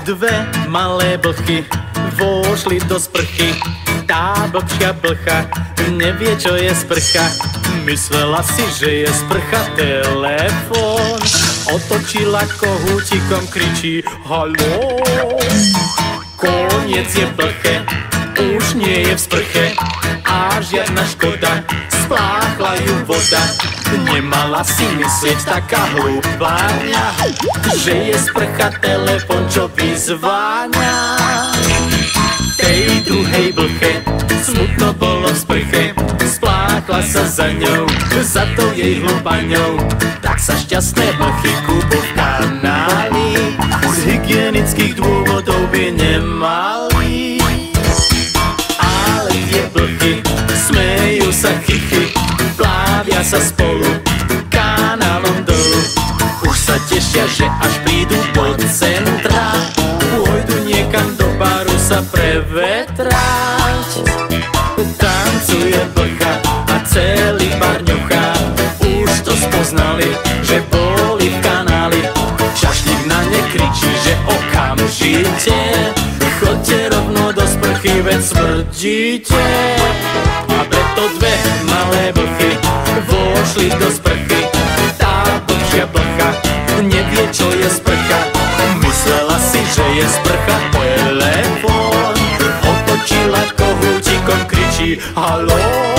Dve malé blchy vošli do sprchy. Tá blbšia blcha nevie, čo je sprcha. Myslela si, že je sprcha telefón. Otočila kohútikom, kričí haló. Koniec je blche, už nie je v sprche a žiadna škoda, spláchla ju voda. Nemala si myslieť taká hlúpáňa, že je sprcha telefon, čo vyzváňa. Tej druhej blche smutno bolo v sprche, spláchla sa za ňou, za tou jej hlúpaňou. Tak sa šťastné blchy kúpu v kanáli, z hygienických dôvodov by nemali. Ale tie blchy smejú sa chichy, plávia sa spolu kanálom dolu. Už sa tešia, že až prídu do centra, pôjdu niekam do baru sa prevetrať. Tancuje blcha a celý bar ňuchá, už to spoznali, že boli v kanáli. Čašník na ne kričí, že okamžite chodte rovno do sprchy, veď smrdíte. A preto dve malé blchy vošli do sprchy. Tá blbšia blcha nevie, čo je sprcha. Myslela si, že je sprcha telefón. Otočila kohútikom, kričí haló.